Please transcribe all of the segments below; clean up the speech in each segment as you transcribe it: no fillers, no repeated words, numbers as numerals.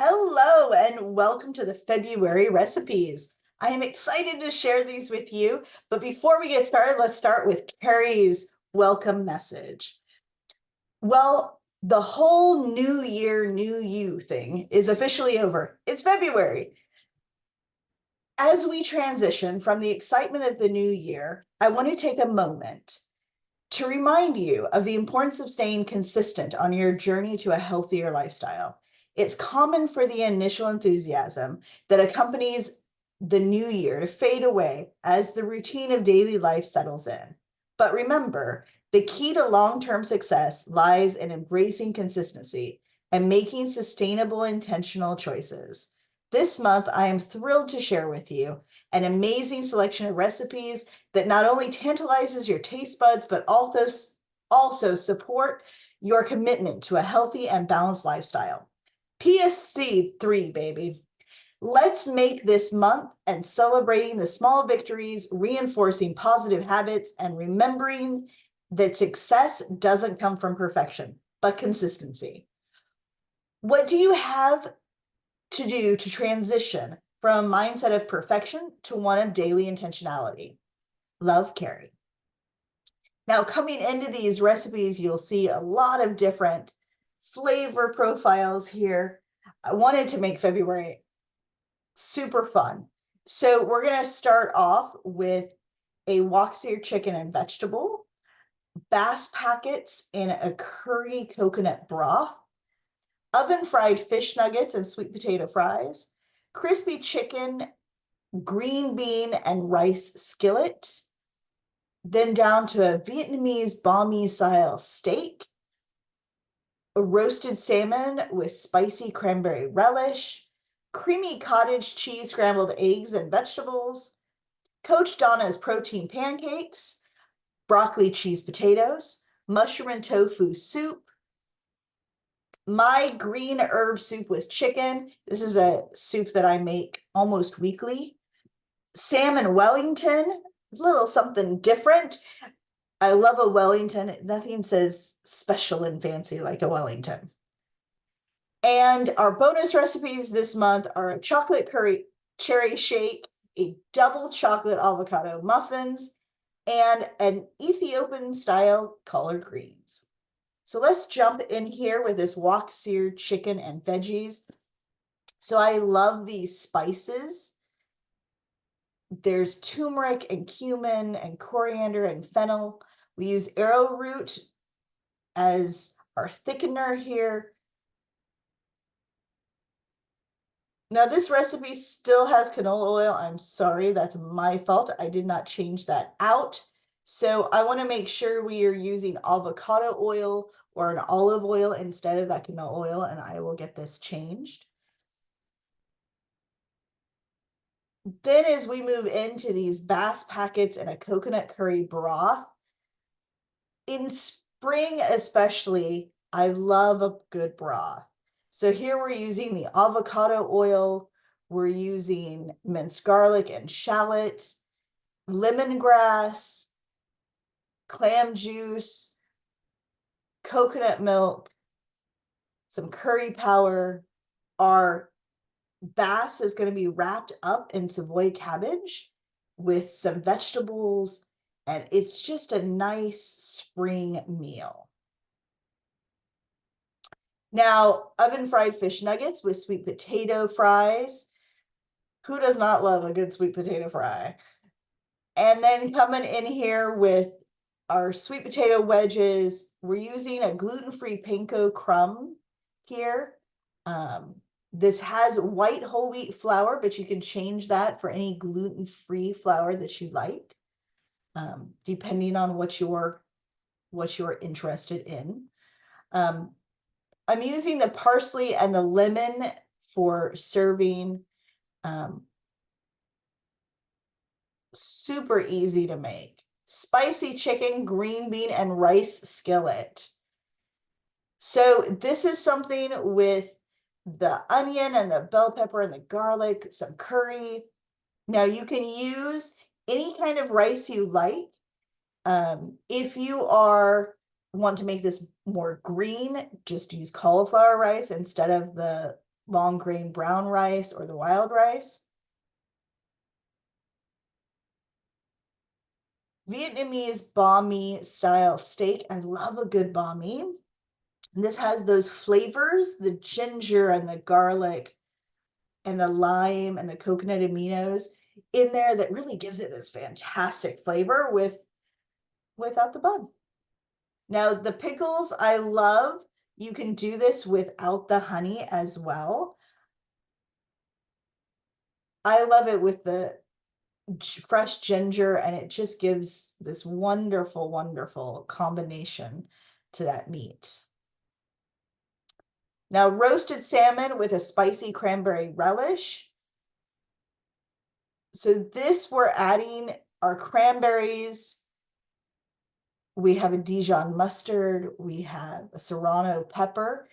Hello and welcome to the February recipes. I am excited to share these with you, but before we get started, let's start with Carrie's welcome message. Well, the whole new year, new you thing is officially over. It's February. As we transition from the excitement of the new year, I want to take a moment to remind you of the importance of staying consistent on your journey to a healthier lifestyle. It's common for the initial enthusiasm that accompanies the new year to fade away as the routine of daily life settles in. But remember, the key to long term success lies in embracing consistency and making sustainable, intentional choices. This month, I am thrilled to share with you an amazing selection of recipes that not only tantalizes your taste buds, but also support your commitment to a healthy and balanced lifestyle. PSC3, baby. Let's make this month and celebrating the small victories, reinforcing positive habits, and remembering that success doesn't come from perfection, but consistency. What do you have to do to transition from a mindset of perfection to one of daily intentionality? Love, Carrie. Now, coming into these recipes, you'll see a lot of different flavor profiles here. I wanted to make February super fun. So we're going to start off with a wok seared chicken and vegetable, bass packets in a curry coconut broth, oven fried fish nuggets and sweet potato fries, crispy chicken, green bean and rice skillet, then down to a Vietnamese banh mi style steak, a roasted salmon with spicy cranberry relish, creamy cottage cheese scrambled eggs and vegetables, Coach Donna's protein pancakes, broccoli cheese potatoes, mushroom and tofu soup, my green herb soup with chicken. This is a soup that I make almost weekly. Salmon Wellington, a little something different. I love a Wellington. Nothing says special and fancy like a Wellington. And our bonus recipes this month are a chocolate curry cherry shake, a double chocolate avocado muffins, and an Ethiopian style collard greens. So let's jump in here with this wok seared chicken and veggies. So I love these spices. There's turmeric and cumin and coriander and fennel. We use arrowroot as our thickener here. Now this recipe still has canola oil. I'm sorry, that's my fault. I did not change that out. So I want to make sure we are using avocado oil or an olive oil instead of that canola oil, and I will get this changed. Then as we move into these bass packets and a coconut curry broth, in spring especially, I love a good broth. So here we're using the avocado oil, we're using minced garlic and shallot, lemongrass, clam juice, coconut milk, some curry powder. Our bass is going to be wrapped up in Savoy cabbage with some vegetables, and it's just a nice spring meal. Now, oven fried fish nuggets with sweet potato fries. Who does not love a good sweet potato fry? And then coming in here with our sweet potato wedges, we're using a gluten-free panko crumb here. This has white whole wheat flour, but you can change that for any gluten-free flour that you like, depending on what you're interested in. I'm using the parsley and the lemon for serving. Super easy to make. Spicy chicken, green bean, and rice skillet. So this is something with the onion and the bell pepper and the garlic, some curry. Now you can use any kind of rice you like. If you want to make this more green, just use cauliflower rice instead of the long grain brown rice or the wild rice. Vietnamese banh mi style steak. I love a good banh mi. And this has those flavors, the ginger and the garlic and the lime and the coconut aminos in there that really gives it this fantastic flavor without the bun. Now the pickles I love. You can do this without the honey as well. I love it with the fresh ginger, and it just gives this wonderful, wonderful combination to that meat. Now, roasted salmon with a spicy cranberry relish. So this, we're adding our cranberries. We have a Dijon mustard. We have a serrano pepper.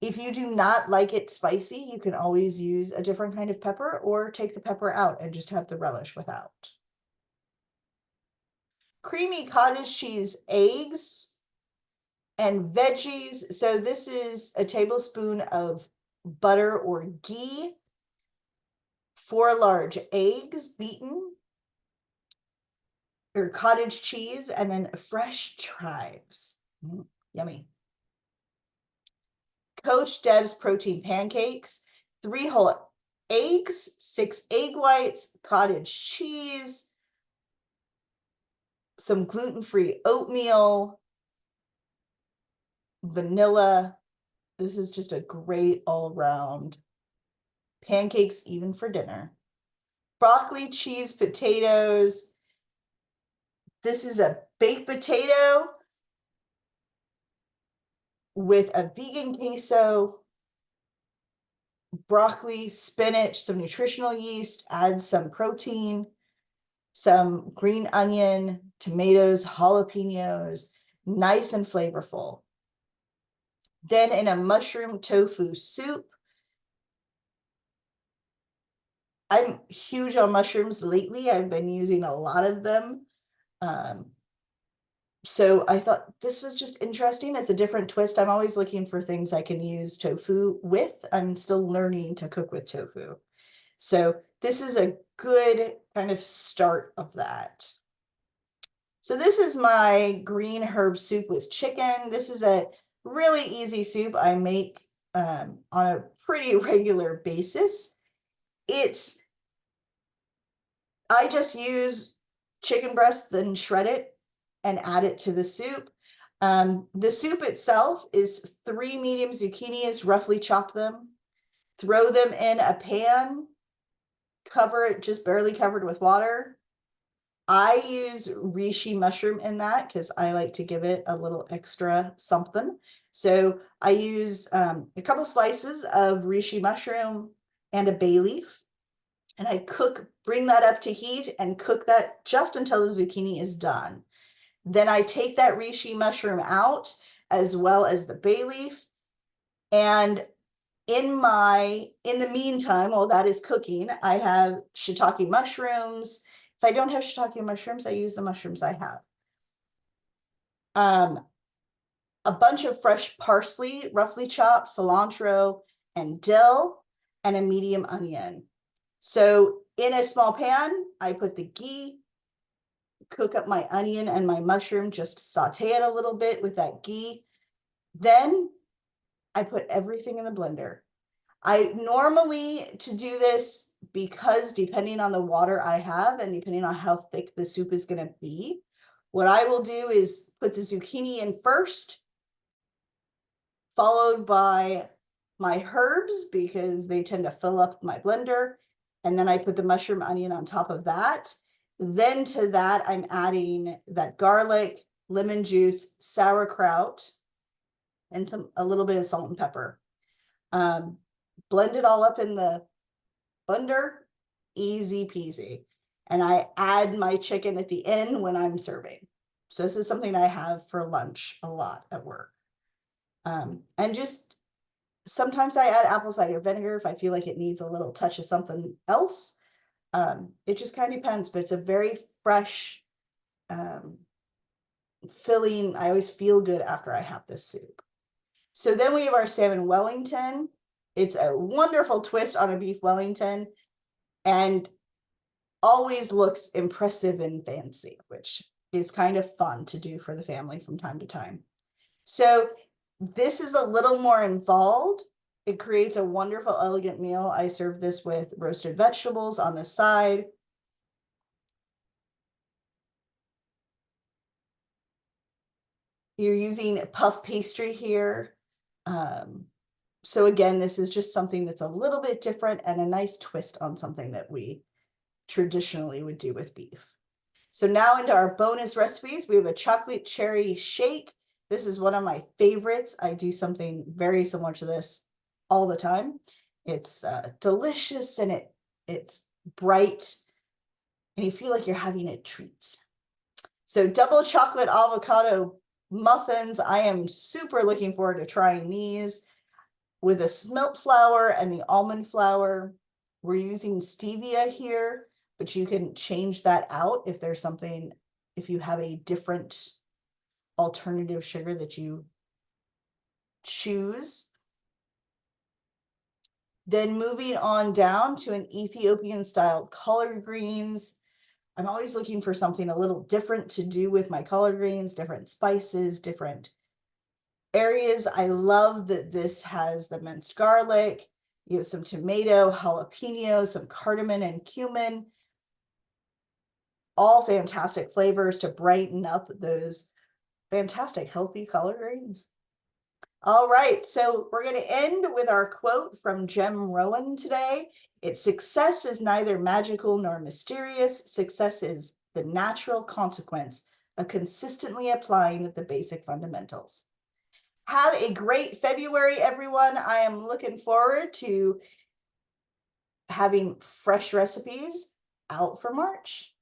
If you do not like it spicy, you can always use a different kind of pepper or take the pepper out and just have the relish without. Creamy cottage cheese eggs and veggies. So this is a tablespoon of butter or ghee, 4 large eggs beaten, or cottage cheese, and then fresh chives. Yummy. Coach Deb's protein pancakes, 3 whole eggs, 6 egg whites, cottage cheese, some gluten-free oatmeal, vanilla. This is just a great all-round pancakes, even for dinner. Broccoli, cheese, potatoes. This is a baked potato with a vegan queso, broccoli, spinach, some nutritional yeast, add some protein, some green onion, tomatoes, jalapenos, nice and flavorful. Then in a mushroom tofu soup. I'm huge on mushrooms lately. I've been using a lot of them. So I thought this was just interesting. It's a different twist. I'm always looking for things I can use tofu with. I'm still learning to cook with tofu. So this is a good kind of start of that. So this is my green herb soup with chicken. This is a really easy soup I make on a pretty regular basis. I just use chicken breast, then shred it and add it to the soup. The soup itself is 3 medium zucchinis, roughly chop them, throw them in a pan, cover it just barely covered with water. I use reishi mushroom in that because I like to give it a little extra something. So I use a couple slices of reishi mushroom and a bay leaf, and I bring that up to heat and cook that just until the zucchini is done. Then I take that reishi mushroom out as well as the bay leaf. And in the meantime, while that is cooking, I have shiitake mushrooms. If I don't have shiitake mushrooms, I use the mushrooms I have. A bunch of fresh parsley, roughly chopped, cilantro, and dill, and a medium onion. So in a small pan, I put the ghee, cook up my onion and my mushroom, just saute it a little bit with that ghee. Then I put everything in the blender. I normally, to do this, because depending on the water I have and depending on how thick the soup is going to be, what I will do is put the zucchini in first, followed by my herbs because they tend to fill up my blender. And then I put the mushroom onion on top of that. Then to that, I'm adding that garlic, lemon juice, sauerkraut, and a little bit of salt and pepper. Blend it all up in the blender, easy peasy. And I add my chicken at the end when I'm serving. So this is something I have for lunch a lot at work. And just sometimes I add apple cider vinegar if I feel like it needs a little touch of something else. It just kind of depends, but it's a very fresh, filling. I always feel good after I have this soup. So then we have our salmon Wellington. It's a wonderful twist on a beef Wellington and always looks impressive and fancy, which is kind of fun to do for the family from time to time. So this is a little more involved. It creates a wonderful, elegant meal. I serve this with roasted vegetables on the side. You're using puff pastry here. So again, this is just something that's a little bit different and a nice twist on something that we traditionally would do with beef. So now into our bonus recipes, we have a chocolate cherry shake. This is one of my favorites. I do something very similar to this all the time. It's delicious and it's bright and you feel like you're having a treat. So double chocolate avocado muffins. I am super looking forward to trying these with the smelt flour and the almond flour. We're using stevia here, but you can change that out if there's something, if you have a different alternative sugar that you choose. Then moving on down to an Ethiopian style collard greens. I'm always looking for something a little different to do with my collard greens, different spices, different areas. I love that this has the minced garlic. You have some tomato, jalapeno, some cardamom and cumin. All fantastic flavors to brighten up those fantastic healthy collard greens. All right, so we're going to end with our quote from Jem Rowan today. It's success is neither magical nor mysterious. Success is the natural consequence of consistently applying the basic fundamentals. Have a great February, everyone. I am looking forward to having fresh recipes out for March.